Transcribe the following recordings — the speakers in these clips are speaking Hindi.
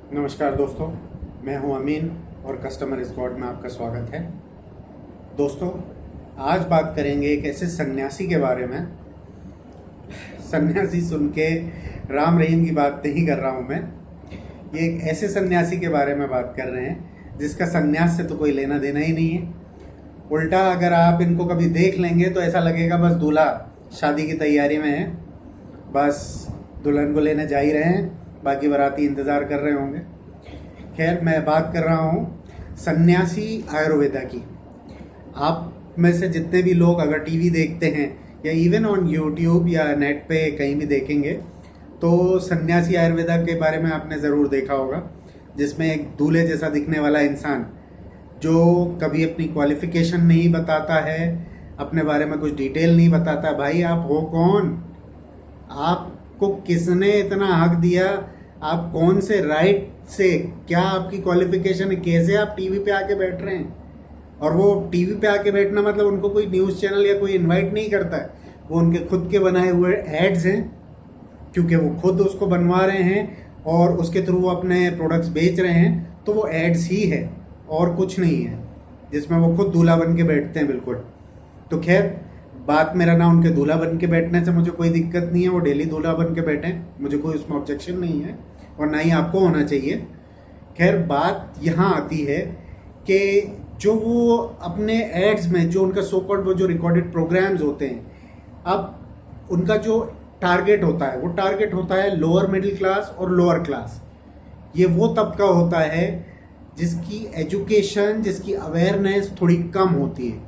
नमस्कार दोस्तों, मैं हूं अमीन और कस्टमर इज गॉड में आपका स्वागत है। दोस्तों, आज बात करेंगे एक ऐसे सन्यासी के बारे में। सन्यासी सुन के राम रहीम की बात नहीं कर रहा हूं मैं। ये एक ऐसे सन्यासी के बारे में बात कर रहे हैं जिसका सन्यास से तो कोई लेना देना ही नहीं है। उल्टा अगर आप इनको कभी देख लेंगे तो ऐसा लगेगा बस दूल्हा शादी की तैयारी में है, बस दुल्हन को लेने जा ही रहे हैं, बाकी बाराती इंतज़ार कर रहे होंगे। खैर, मैं बात कर रहा हूँ सन्यासी आयुर्वेदा की। आप में से जितने भी लोग अगर टीवी देखते हैं या इवन ऑन यूट्यूब या नेट पे कहीं भी देखेंगे तो सन्यासी आयुर्वेदा के बारे में आपने ज़रूर देखा होगा, जिसमें एक दूल्हे जैसा दिखने वाला इंसान जो कभी अपनी क्वालिफिकेशन नहीं बताता है, अपने बारे में कुछ डिटेल नहीं बताता। भाई, आप हो कौन? आपको किसने इतना हक दिया? आप कौन से राइट से, क्या आपकी क्वालिफिकेशन है, कैसे आप टीवी पे आके बैठ रहे हैं? और वो टीवी पे आके बैठना मतलब उनको कोई न्यूज़ चैनल या कोई इनवाइट नहीं करता है, वो उनके खुद के बनाए हुए एड्स हैं, क्योंकि वो खुद उसको बनवा रहे हैं और उसके थ्रू वो अपने प्रोडक्ट्स बेच रहे हैं। तो वो एड्स ही है और कुछ नहीं है, जिसमें वो खुद दूल्हा बन के बैठते हैं। बिल्कुल। तो खैर, बात मेरा ना उनके दूल्हा बन के बैठने से मुझे कोई दिक्कत नहीं है, वो डेली दूल्हा बन के बैठें, मुझे कोई उसमें ऑब्जेक्शन नहीं है और ना ही आपको होना चाहिए। खैर, बात यहाँ आती है कि जो वो अपने एड्स में, जो उनका सो कॉल्ड वो जो रिकॉर्डेड प्रोग्राम्स होते हैं, अब उनका जो टारगेट होता है वो टारगेट होता है लोअर मिडिल क्लास और लोअर क्लास। ये वो तबका होता है जिसकी एजुकेशन, जिसकी अवेयरनेस थोड़ी कम होती है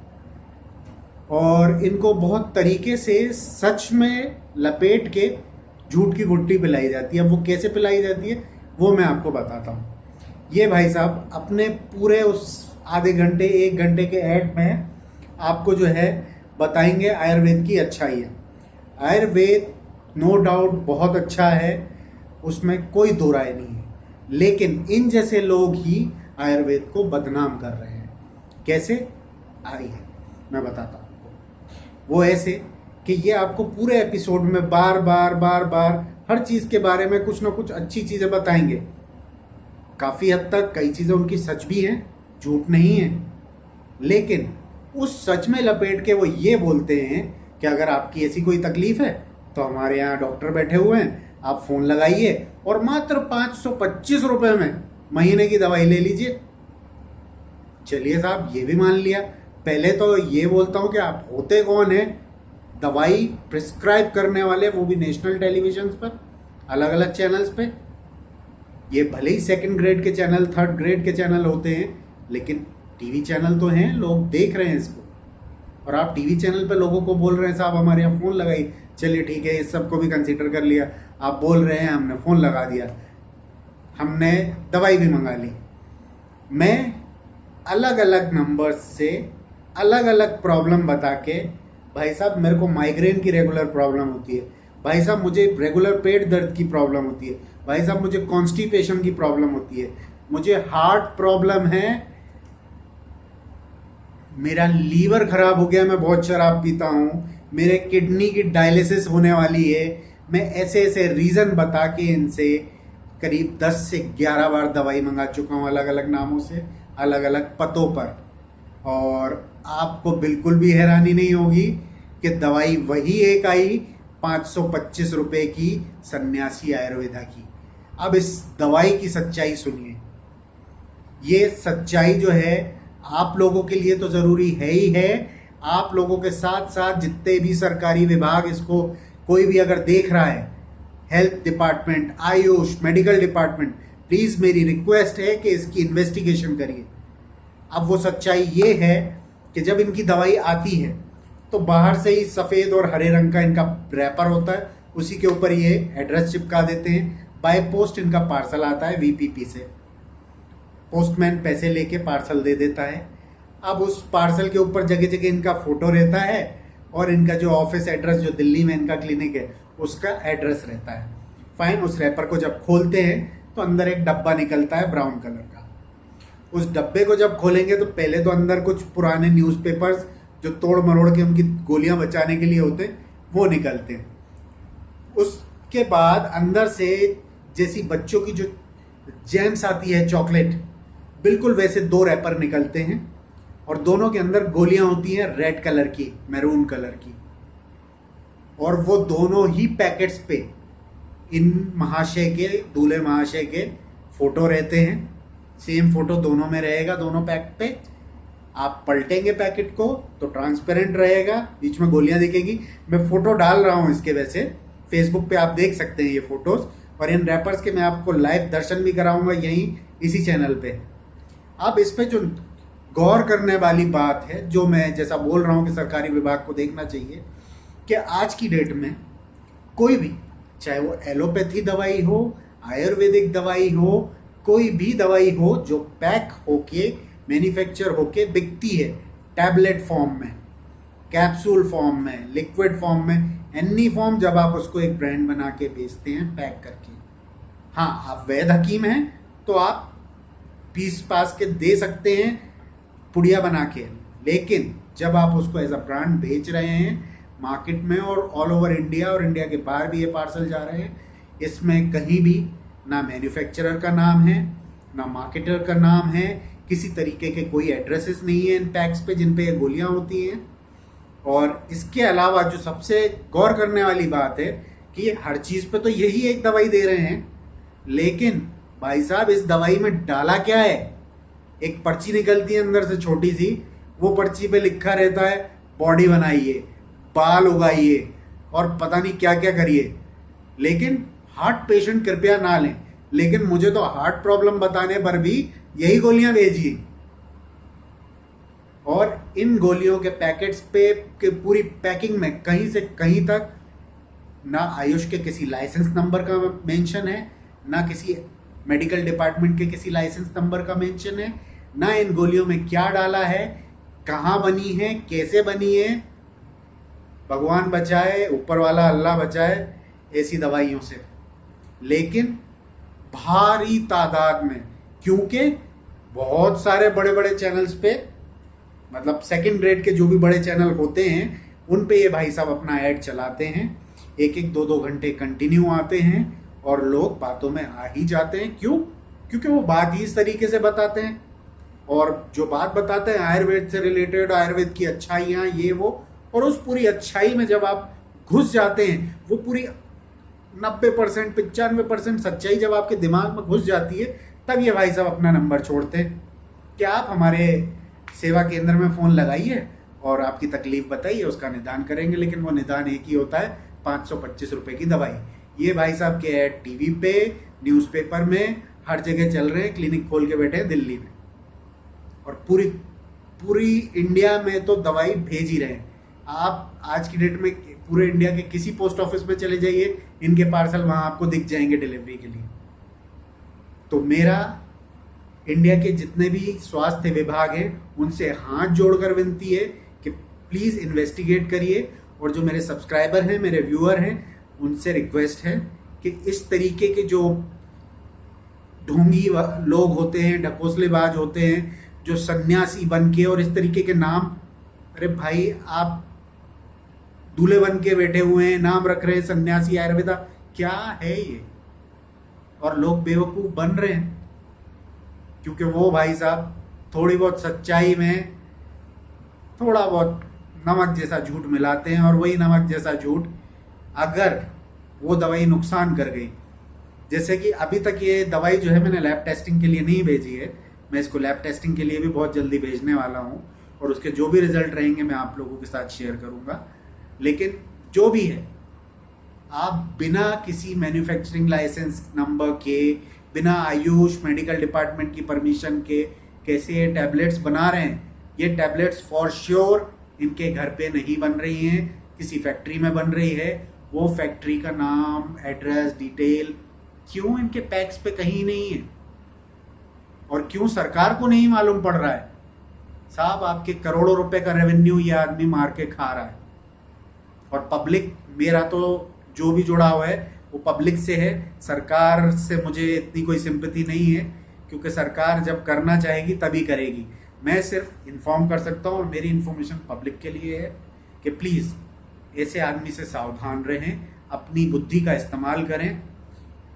और इनको बहुत तरीके से सच में लपेट के झूठ की गुट्टी पिलाई जाती है। अब वो कैसे पिलाई जाती है वो मैं आपको बताता हूँ। ये भाई साहब अपने पूरे उस आधे घंटे 1 घंटे के ऐड में आपको जो है बताएंगे आयुर्वेद की अच्छाई है। आयुर्वेद नो डाउट बहुत अच्छा है, उसमें कोई दो राय नहीं है, लेकिन इन जैसे लोग ही आयुर्वेद को बदनाम कर रहे हैं। कैसे? आइए मैं बताता हूँ। वो ऐसे कि ये आपको पूरे एपिसोड में बार बार हर चीज़ के बारे में कुछ ना कुछ अच्छी चीज़ें बताएंगे। काफ़ी हद तक कई चीज़ें उनकी सच भी हैं, झूठ नहीं है, लेकिन उस सच में लपेट के वो ये बोलते हैं कि अगर आपकी ऐसी कोई तकलीफ है तो हमारे यहाँ डॉक्टर बैठे हुए हैं, आप फ़ोन लगाइए और मात्र 525 रुपये में महीने की दवाई ले लीजिए। चलिए साहब, ये भी मान लिया। पहले तो ये बोलता हूँ कि आप होते कौन हैं दवाई प्रिस्क्राइब करने वाले, वो भी नेशनल टेलीविजन पर, अलग अलग चैनल्स पे। ये भले ही 2nd ग्रेड के चैनल, 3rd ग्रेड के चैनल होते हैं, लेकिन टीवी चैनल तो हैं, लोग देख रहे हैं इसको। और आप टीवी चैनल पे लोगों को बोल रहे हैं साहब हमारे यहाँ फ़ोन लगाई। चलिए ठीक है, इस सबको भी कंसिडर कर लिया। आप बोल रहे हैं हमने फ़ोन लगा दिया, हमने दवाई भी मंगा ली। मैं अलग अलग नंबर्स से अलग अलग प्रॉब्लम बता के, भाई साहब मेरे को माइग्रेन की रेगुलर प्रॉब्लम होती है, भाई साहब मुझे रेगुलर पेट दर्द की प्रॉब्लम होती है, भाई साहब मुझे कॉन्स्टिपेशन की प्रॉब्लम होती है, मुझे हार्ट प्रॉब्लम है, मेरा लीवर खराब हो गया, मैं बहुत शराब पीता हूँ, मेरे किडनी की डायलिसिस होने वाली है। मैं ऐसे ऐसे रीज़न बता के इनसे करीब 10 से 11 बार दवाई मंगा चुका हूँ, अलग अलग नामों से, अलग अलग पतों पर। और आपको बिल्कुल भी हैरानी नहीं होगी कि दवाई वही एक आई 525 रुपये की, सन्यासी आयुर्वेदा की। अब इस दवाई की सच्चाई सुनिए। ये सच्चाई जो है आप लोगों के लिए तो ज़रूरी है ही है, आप लोगों के साथ साथ जितने भी सरकारी विभाग इसको कोई भी अगर देख रहा है, health department, Ayush, medical department, please मेरी रिक्वेस्ट है कि इसकी इन्वेस्टिगेशन करिए। अब वो सच्चाई ये है कि जब इनकी दवाई आती है तो बाहर से ही सफ़ेद और हरे रंग का इनका रैपर होता है, उसी के ऊपर ये एड्रेस चिपका देते हैं। बाय पोस्ट इनका पार्सल आता है वीपीपी से, पोस्टमैन पैसे लेके पार्सल दे देता है। अब उस पार्सल के ऊपर जगह जगह इनका फ़ोटो रहता है और इनका जो ऑफिस एड्रेस, जो दिल्ली में इनका क्लिनिक है, उसका एड्रेस रहता है। फाइन, उस रैपर को जब खोलते हैं तो अंदर एक डब्बा निकलता है ब्राउन कलर का। उस डब्बे को जब खोलेंगे तो पहले तो अंदर कुछ पुराने न्यूज़पेपर्स जो तोड़ मरोड़ के उनकी गोलियां बचाने के लिए होते हैं वो निकलते हैं। उसके बाद अंदर से जैसी बच्चों की जो जैम्स आती है चॉकलेट, बिल्कुल वैसे 2 रैपर निकलते हैं और दोनों के अंदर गोलियां होती हैं रेड कलर की, मैरून कलर की, और वो दोनों ही पैकेट्स पे इन महाशय के, दूल्हे महाशय के फोटो रहते हैं। सेम फोटो दोनों में रहेगा, दोनों पैक पे। आप पलटेंगे पैकेट को तो ट्रांसपेरेंट रहेगा, बीच में गोलियां दिखेगी। मैं फोटो डाल रहा हूं इसके, वैसे फेसबुक पे आप देख सकते हैं ये फोटोज, और इन रैपर्स के मैं आपको लाइव दर्शन भी कराऊंगा यहीं इसी चैनल पे। अब इस पे जो गौर करने वाली बात है, जो मैं जैसा बोल रहा हूं कि सरकारी विभाग को देखना चाहिए, कि आज की डेट में कोई भी, चाहे वो एलोपैथी दवाई हो, आयुर्वेदिक दवाई हो, कोई भी दवाई हो जो पैक होके मैन्युफैक्चर होके बिकती है टैबलेट फॉर्म में, कैप्सूल फॉर्म में, लिक्विड फॉर्म में, एनी फॉर्म, जब आप उसको एक ब्रांड बना के बेचते हैं पैक करके, हाँ आप वैद हकीम हैं तो आप पीस पास के दे सकते हैं पुड़िया बना के, लेकिन जब आप उसको एज अ ब्रांड बेच रहे हैं मार्केट में और ऑल ओवर इंडिया और इंडिया के बाहर भी ये पार्सल जा रहे हैं, इसमें कहीं भी ना मैन्युफैक्चरर का नाम है, ना मार्केटर का नाम है, किसी तरीके के कोई एड्रेसेस नहीं है इन पैक्स पे जिन पे ये गोलियां होती हैं। और इसके अलावा जो सबसे गौर करने वाली बात है कि हर चीज़ पे तो यही एक दवाई दे रहे हैं, लेकिन भाई साहब इस दवाई में डाला क्या है? एक पर्ची निकलती है अंदर से छोटी सी, वो पर्ची पे लिखा रहता है बॉडी बनाइए, बाल उगाइए और पता नहीं क्या क्या करिए, लेकिन हार्ट पेशेंट कृपया ना लें। लेकिन मुझे तो हार्ट प्रॉब्लम बताने पर भी यही गोलियां भेजिए। और इन गोलियों के पैकेट्स पे के पूरी पैकिंग में कहीं से कहीं तक ना आयुष के किसी लाइसेंस नंबर का मेंशन है, ना किसी मेडिकल डिपार्टमेंट के किसी लाइसेंस नंबर का मेंशन है, ना इन गोलियों में क्या डाला है, कहाँ बनी है, कैसे बनी है। भगवान बचाए, ऊपर वाला अल्लाह बचाए ऐसी दवाइयों से। लेकिन भारी तादाद में, क्योंकि बहुत सारे बड़े बड़े चैनल्स पे, मतलब सेकंड ग्रेड के जो भी बड़े चैनल होते हैं उन पे ये भाई साहब अपना ऐड चलाते हैं, 1-2 घंटे कंटिन्यू आते हैं और लोग बातों में आ ही जाते हैं। क्यों? क्योंकि वो बात ही इस तरीके से बताते हैं, और जो बात बताते हैं आयुर्वेद से रिलेटेड, आयुर्वेद की अच्छाइयाँ ये वो, और उस पूरी अच्छाई में जब आप घुस जाते हैं, वो पूरी 90% 95% सच्चाई जब आपके दिमाग में घुस जाती है, तब ये भाई साहब अपना नंबर छोड़ते हैं कि आप हमारे सेवा केंद्र में फ़ोन लगाइए और आपकी तकलीफ बताइए, उसका निदान करेंगे। लेकिन वो निदान एक ही होता है, 525 रुपये की दवाई। ये भाई साहब के ऐड टीवी पे, न्यूज़पेपर में, हर जगह चल रहे हैं, क्लिनिक खोल के बैठे हैं दिल्ली में, और पूरी इंडिया में तो दवाई भेज ही रहे हैं। आप आज की डेट में पूरे इंडिया के किसी पोस्ट ऑफिस में चले जाइए, इनके पार्सल वहां आपको दिख जाएंगे डिलीवरी के लिए। तो मेरा इंडिया के जितने भी स्वास्थ्य विभाग हैं उनसे हाथ जोड़कर विनती है कि प्लीज़ इन्वेस्टिगेट करिए, और जो मेरे सब्सक्राइबर हैं, मेरे व्यूअर हैं, उनसे रिक्वेस्ट है कि इस तरीके के जो ढोंगी लोग होते हैं, ढकोसलेबाज होते हैं, जो सन्यासी बन के और इस तरीके के नाम, अरे भाई आप दूल्हे बन के बैठे हुए हैं, नाम रख रहे हैं सन्यासी आयुर्वेदा, क्या है ये? और लोग बेवकूफ़ बन रहे हैं क्योंकि वो भाई साहब थोड़ी बहुत सच्चाई में थोड़ा बहुत नमक जैसा झूठ मिलाते हैं, और वही नमक जैसा झूठ अगर वो दवाई नुकसान कर गई, जैसे कि अभी तक ये दवाई जो है मैंने लैब टेस्टिंग के लिए नहीं भेजी है, मैं इसको लैब टेस्टिंग के लिए भी बहुत जल्दी भेजने वाला हूँ, और उसके जो भी रिजल्ट रहेंगे मैं आप लोगों के साथ शेयर करूँगा। लेकिन जो भी है, आप बिना किसी मैन्युफैक्चरिंग लाइसेंस नंबर के, बिना आयुष मेडिकल डिपार्टमेंट की परमिशन के कैसे ये टैबलेट्स बना रहे हैं? ये टैबलेट्स फॉर श्योर इनके घर पे नहीं बन रही हैं, किसी फैक्ट्री में बन रही है। वो फैक्ट्री का नाम, एड्रेस, डिटेल क्यों इनके पैक्स पे कहीं नहीं है, और क्यों सरकार को नहीं मालूम पड़ रहा है? साहब आपके करोड़ों रुपए का रेवेन्यू ये आदमी मार के खा रहा है, और पब्लिक, मेरा तो जो भी जुड़ा हुआ है वो पब्लिक से है। सरकार से मुझे इतनी कोई सिंपैथी नहीं है, क्योंकि सरकार जब करना चाहेगी तभी करेगी। मैं सिर्फ इन्फॉर्म कर सकता हूँ, और मेरी इन्फॉर्मेशन पब्लिक के लिए है कि प्लीज़ ऐसे आदमी से सावधान रहें, अपनी बुद्धि का इस्तेमाल करें।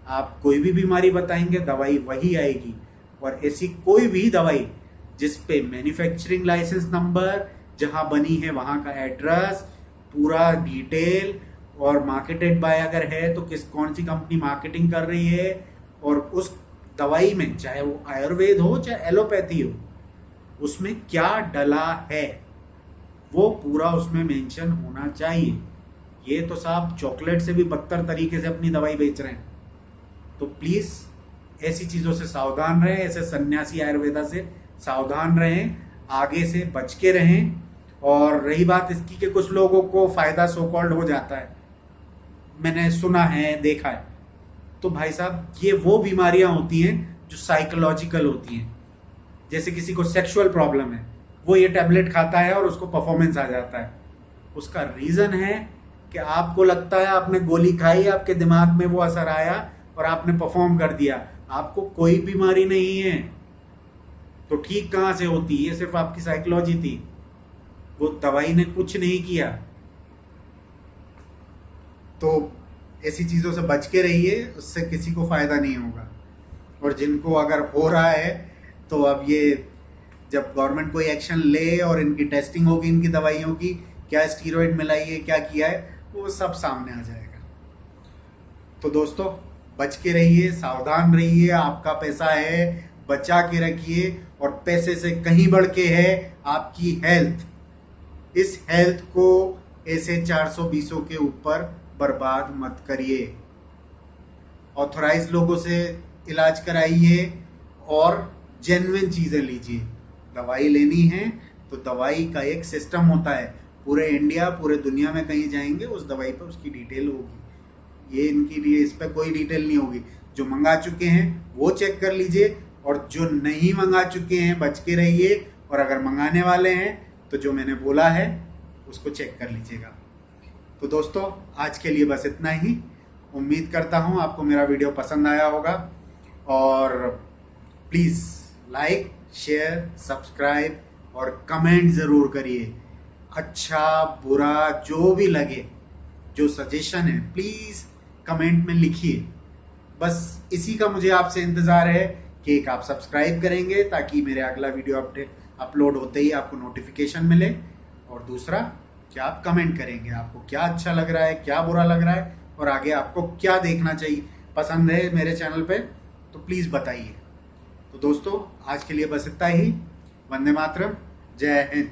आप कोई भी बीमारी बताएंगे दवाई वही आएगी। और ऐसी कोई भी दवाई जिस पे मैन्युफैक्चरिंग लाइसेंस नंबर, जहां बनी है वहां का एड्रेस, पूरा डिटेल, और मार्केटेड बाय अगर है तो कौन सी कंपनी मार्केटिंग कर रही है, और उस दवाई में चाहे वो आयुर्वेद हो चाहे एलोपैथी हो उसमें क्या डला है वो पूरा उसमें मेंशन होना चाहिए। ये तो साहब चॉकलेट से भी बदतर तरीके से अपनी दवाई बेच रहे हैं। तो प्लीज ऐसी चीजों से सावधान रहें, ऐसे सन्यासी आयुर्वेदा से सावधान रहें, आगे से बच के रहें। और रही बात इसकी कि कुछ लोगों को फायदा सो कॉल्ड हो जाता है, मैंने सुना है, देखा है, तो भाई साहब ये वो बीमारियां होती हैं जो साइकोलॉजिकल होती हैं। जैसे किसी को सेक्सुअल प्रॉब्लम है, वो ये टैबलेट खाता है और उसको परफॉर्मेंस आ जाता है। उसका रीजन है कि आपको लगता है आपने गोली खाई, आपके दिमाग में वो असर आया और आपने परफॉर्म कर दिया। आपको कोई बीमारी नहीं है, तो ठीक कहां से होती? ये सिर्फ आपकी साइकोलॉजी थी, वो दवाई ने कुछ नहीं किया। तो ऐसी चीजों से बच के रहिए, उससे किसी को फायदा नहीं होगा। और जिनको अगर हो रहा है तो अब ये जब गवर्नमेंट कोई एक्शन ले और इनकी टेस्टिंग होगी, इनकी दवाइयों की क्या स्टीरॉइड मिलाई है, क्या किया है, वो सब सामने आ जाएगा। तो दोस्तों बच के रहिए, सावधान रहिए, आपका पैसा है, बचा के रखिए। और पैसे से कहीं बढ़ के है आपकी हेल्थ। इस हेल्थ को ऐसे 420 के ऊपर बर्बाद मत करिए। ऑथराइज लोगों से इलाज कराइए और जेन्युइन चीजें लीजिए। दवाई लेनी है तो दवाई का एक सिस्टम होता है, पूरे इंडिया पूरे दुनिया में कहीं जाएंगे उस दवाई पर उसकी डिटेल होगी। ये इनकी लिए इस पर कोई डिटेल नहीं होगी। जो मंगा चुके हैं वो चेक कर लीजिए, और जो नहीं मंगा चुके हैं बच के रहिए। और अगर मंगाने वाले हैं तो जो मैंने बोला है उसको चेक कर लीजिएगा। तो दोस्तों आज के लिए बस इतना ही। उम्मीद करता हूँ आपको मेरा वीडियो पसंद आया होगा, और प्लीज़ लाइक, शेयर, सब्सक्राइब और कमेंट ज़रूर करिए। अच्छा बुरा जो भी लगे, जो सजेशन है प्लीज़ कमेंट में लिखिए। बस इसी का मुझे आपसे इंतज़ार है कि एक आप सब्सक्राइब करेंगे ताकि मेरे अगला वीडियो अपलोड होते ही आपको नोटिफिकेशन मिले, और दूसरा कि आप कमेंट करेंगे आपको क्या अच्छा लग रहा है, क्या बुरा लग रहा है, और आगे आपको क्या देखना चाहिए, पसंद है मेरे चैनल पे तो प्लीज़ बताइए। तो दोस्तों आज के लिए बस इतना ही। वंदे मातरम, जय हिंद।